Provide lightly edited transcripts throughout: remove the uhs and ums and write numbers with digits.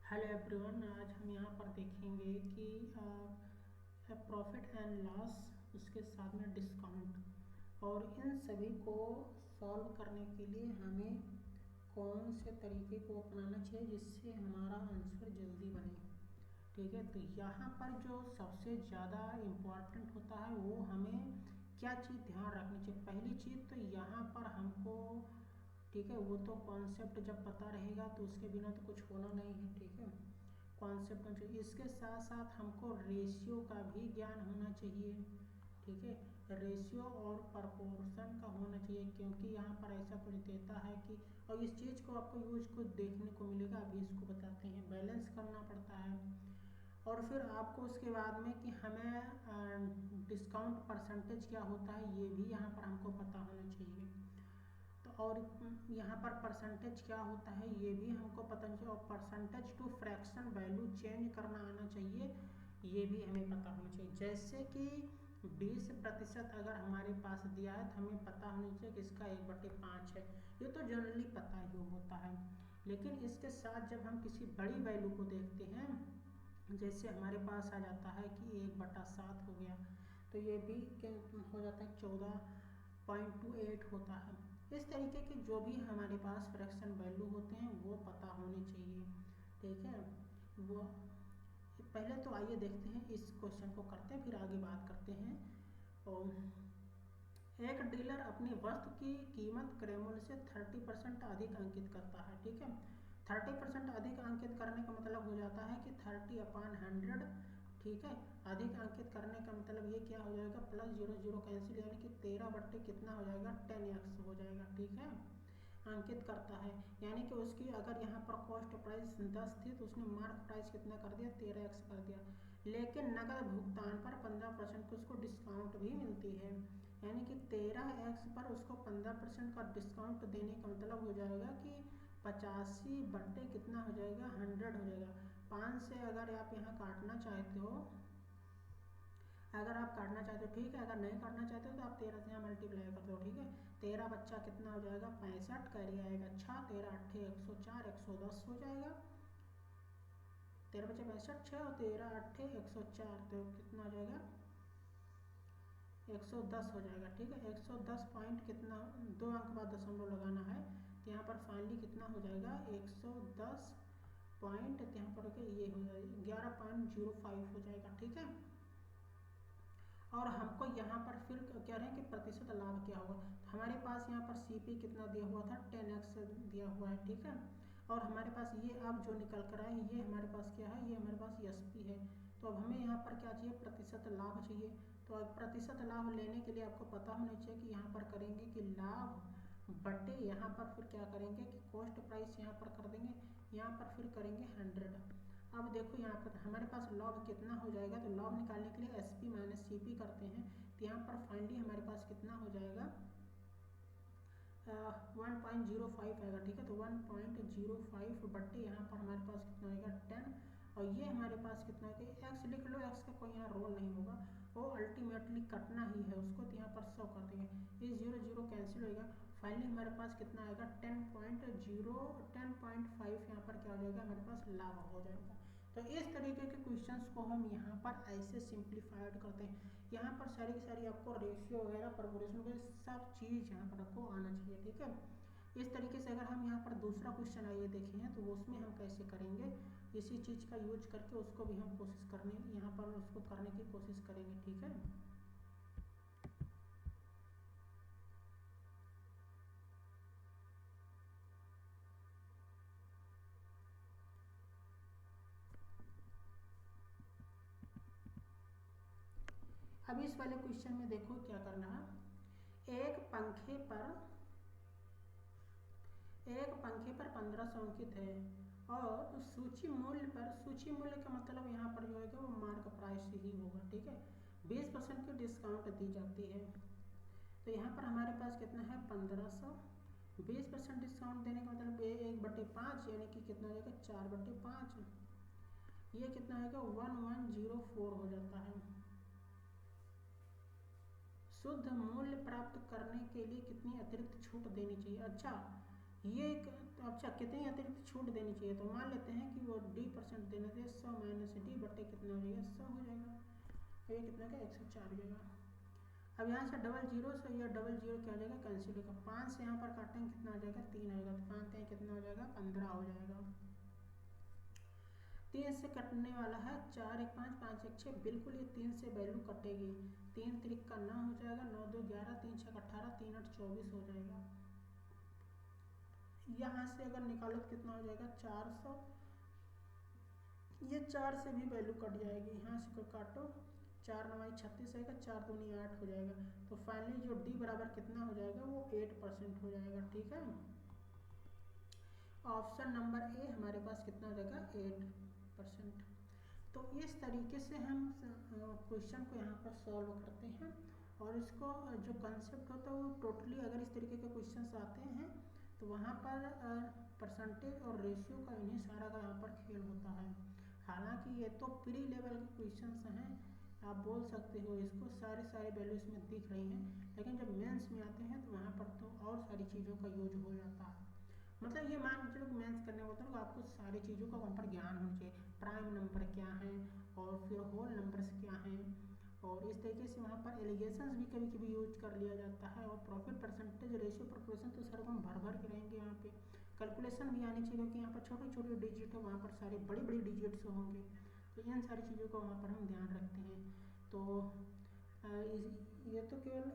Hello everyone, आज हम यहाँ पर देखेंगे कि प्रॉफिट एंड लॉस, उसके साथ में डिस्काउंट, और इन सभी को सॉल्व करने के लिए हमें कौन से तरीके को अपनाना चाहिए जिससे हमारा आंसर जल्दी बने। ठीक है, तो यहाँ पर जो सबसे ज़्यादा इम्पोर्टेंट होता है वो हमें क्या चीज़ ध्यान रखनी चाहिए। पहली चीज़ तो यहाँ पर हमको, ठीक है, वो तो कॉन्सेप्ट जब पता रहेगा तो उसके बिना तो कुछ होना नहीं है। ठीक है, कॉन्सेप्ट होना चाहिए, इसके साथ साथ हमको रेशियो का भी ज्ञान होना चाहिए। ठीक है, रेशियो और प्रपोर्शन का होना चाहिए, क्योंकि यहाँ पर ऐसा कुछ देता है कि, और इस चीज़ को आपको यूज को देखने को मिलेगा, अभी इसको बताते हैं। बैलेंस करना पड़ता है, और फिर आपको उसके बाद में कि हमें डिस्काउंट परसेंटेज क्या होता है ये भी यहाँ पर हमको पता होना चाहिए। तो और यहाँ पर परसेंटेज क्या होता है ये भी हमको पता नहीं चाहिए, और percentage to fraction value change करना आना चाहिए, ये भी हमें पता होना चाहिए। जैसे कि 20% अगर हमारे पास दिया है तो हमें पता होना चाहिए कि इसका 1/5 है। ये तो जनरली पता ही होता है, लेकिन इसके साथ जब हम किसी बड़ी वैल्यू को देखते हैं, जैसे हमारे पास आ जाता है कि 1/7 हो गया, तो ये भी हो जाता है 14.28 होता है। इस तरीके के जो भी हमारे पास फ्रैक्शन वैल्यू होते हैं वो पता होने चाहिए। ठीक है, वो पहले तो आइए देखते हैं, इस क्वेश्चन को करते हैं फिर आगे बात करते हैं। और एक डीलर अपनी वस्तु की कीमत क्रय मूल्य से 30% अधिक अंकित करता है। ठीक है, 30% अधिक अंकित करने का मतलब हो जाता है कि 30/100। ठीक है, अधिक अंकित करने का मतलब ये क्या हो जाएगा, प्लस 0 कैंसिल, यानी कि 13 बट्टे कितना हो जाएगा, 10x हो जाएगा। ठीक है, अंकित करता है, यानी कि उसकी अगर यहाँ पर कॉस्ट प्राइस 10 थी तो उसने मार्क प्राइस कितना कर दिया, 13x कर दिया। लेकिन नकद भुगतान पर 15% की उसको डिस्काउंट भी मिलती है, यानी कि 13x पर उसको 15% का डिस्काउंट देने का मतलब हो जाएगा कि 85 बट्टे कितना हो जाएगा, 100 हो जाएगा। 5 से अगर आप यहाँ काटना चाहते हो, अगर आप काटना चाहते हो ठीक है, अगर नहीं काटना चाहते हो तो आप 13 से यहाँ मल्टीप्लाई कर दो। ठीक है, 13 बच्चा कितना हो जाएगा, 65, कैरी आएगा 6, 13 8 104, 110 हो जाएगा। 13 बच्चे 65, 6 और 13 8 104, तो कितना हो जाएगा, 110 हो जाएगा। ठीक है, 110 पॉइंट कितना, 2 अंक बाद दशमलव लगाना है, तो यहाँ पर फाइनली कितना हो जाएगा, 110 पॉइंट, यहाँ पर ये हो जाएगा 11.05 हो जाएगा। ठीक है, और हमको यहाँ पर फिर कह रहे हैं कि प्रतिशत लाभ क्या होगा। हमारे पास यहाँ पर सीपी कितना दिया हुआ था, 10x दिया हुआ है। ठीक है, और हमारे पास ये अब जो निकल कर आए ये हमारे पास क्या है, ये हमारे पास एसपी है। तो अब हमें यहाँ पर क्या चाहिए, प्रतिशत लाभ चाहिए। तो अब प्रतिशत लाभ लेने के लिए आपको पता होना चाहिए कि यहाँ पर करेंगे कि लाभ बटे, यहाँ पर फिर क्या करेंगे कि कॉस्ट प्राइस यहाँ पर कर देंगे, यहाँ पर फिर करेंगे 100। अब देखो यहाँ पर हमारे पास लॉग कितना हो जाएगा, तो लॉग निकालने के लिए एसपी माइनस सीपी करते हैं, तो यहाँ पर फाइनली हमारे पास कितना हो जाएगा, 1.05 आएगा। ठीक है, तो 1.05 बट्टे यहाँ पर हमारे पास कितना आएगा, 10, और ये हमारे पास कितना है, एक्स लिख लो, एक्स का कोई यहाँ रोल नहीं होगा, वो अल्टीमेटली कटना ही है उसको, तो यहाँ पर 100 कर देंगे, ये 0 कैंसिल होगा। फाइनली हमारे पास कितना आएगा, 10.5 यहाँ पर क्या हो जाएगा, हमारे पास लाभ हो जाएगा। तो इस तरीके के क्वेश्चंस को हम यहाँ पर ऐसे सिंप्लीफाइड करते हैं। यहाँ पर सारी की सारी आपको रेशियो वगैरह, प्रपोर्शन वगैरह सब चीज़ यहाँ पर आपको आना चाहिए। ठीक है, इस तरीके से अगर हम यहाँ पर दूसरा क्वेश्चन आइए देखें तो उसमें हम कैसे करेंगे, इसी चीज़ का यूज करके उसको भी हम कोशिश करने, यहाँ पर उसको करने की कोशिश करेंगे। ठीक है, अब इस वाले क्वेश्चन में देखो क्या करना है, एक पंखे पर 1500 अंकित है, और सूची मूल्य पर, सूची मूल्य का मतलब यहाँ पर जो है वो मार्क प्राइस ही होगा। ठीक है, 20% की डिस्काउंट दी जाती है, तो यहाँ पर हमारे पास कितना है, 1500, 20% डिस्काउंट देने का मतलब 1/5, यानी कि कितना हो जाएगा, 4/5, ये कितना आएगा, 1104 हो जाता है। शुद्ध मूल्य प्राप्त करने के लिए कितनी अतिरिक्त छूट देनी चाहिए। अच्छा, ये एक अच्छा कितनी अतिरिक्त छूट देनी चाहिए, तो मान लेते हैं कि वो D% देने से 100 माइनस डी बटे कितना हो जाएगा 100 हो जाएगा। तो ये कितना का 104 हो जाएगा। अब यहाँ से डबल जीरो से या डबल जीरो क्या हो जाएगा कैंसिल होगा, 5 से यहाँ पर काटेंगे कितना हो जाएगा 3 आएगा, तो 5 3 कितना हो जाएगा 15 हो जाएगा। 3 से कटने वाला है 4 1 5 5 1 6, बिल्कुल ये 3 से वैल्यू कटेगी। 3 त्रिक का 9 हो जाएगा, 9 2 11, 3 6 18, 3 8 24 हो जाएगा। यहाँ से अगर निकालो तो कितना हो जाएगा 400, ये 4 से भी वैल्यू कट जाएगी, यहाँ से कोई काटो 4 9 36 आएगा, 4 दूनी 8 हो जाएगा। तो फाइनली जो डी बराबर कितना हो जाएगा वो 8% हो जाएगा। ठीक है, ऑप्शन नंबर ए हमारे पास कितना हो जाएगा 8%। तो इस तरीके से हम क्वेश्चन को यहाँ पर सॉल्व करते हैं, और इसको जो कंसेप्ट होता है वो टोटली अगर इस तरीके के क्वेश्चंस आते हैं तो वहाँ पर परसेंटेज और रेशियो का इन्हीं सारा का यहाँ पर खेल होता है। हालांकि ये तो प्री लेवल के क्वेश्चंस हैं, आप बोल सकते हो इसको सारे वैल्यू इसमें दिख रही हैं, लेकिन जब मेंस में आते हैं तो वहाँ पर तो और सारी चीज़ों का यूज हो जाता है। मतलब ये मान के चलो मेंस करने होता है तो आपको सारी चीज़ों का वहाँ पर ज्ञान होना चाहिए, प्राइम नंबर क्या है और फिर होल नंबर्स क्या हैं, और इस तरीके से वहाँ पर एलिगेशंस भी कभी कभी यूज कर लिया जाता है, और प्रॉफिट परसेंटेज रेशियो प्रोपोर्शन तो सर हम भर के रहेंगे। यहाँ पे कैलकुलेशन भी आनी चाहिए, क्योंकि यहाँ पर छोटे छोटे डिजिट है, वहाँ पर सारे बड़ी बड़ी डिजिट्स होंगे, तो इन सारी चीज़ों का वहाँ पर हम ध्यान रखते हैं। तो ये तो केवल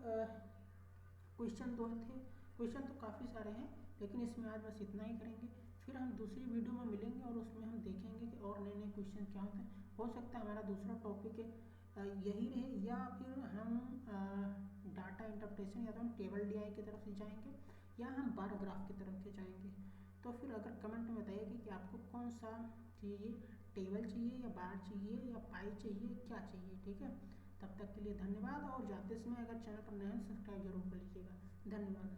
क्वेश्चन दो थे, क्वेश्चन तो काफ़ी सारे हैं, लेकिन इसमें आज बस इतना ही करेंगे। फिर हम दूसरी वीडियो में मिलेंगे और उसमें हम देखेंगे कि और नए नए क्वेश्चन क्या होते हैं। हो सकता है हमारा दूसरा टॉपिक यही रहे, या फिर हम डाटा इंटरप्रिटेशन या तो हम टेबल डीआई की तरफ से जाएंगे, या हम बार ग्राफ की तरफ से जाएंगे। तो फिर अगर कमेंट में बताइए कि आपको कौन सा चाहिए, टेबल चाहिए या बार चाहिए या पाई चाहिए, क्या चाहिए। ठीक है, तब तक के लिए धन्यवाद, और जाते समय अगर चैनल पर नए हैं सब्सक्राइब जरूर कर लीजिएगा। धन्यवाद।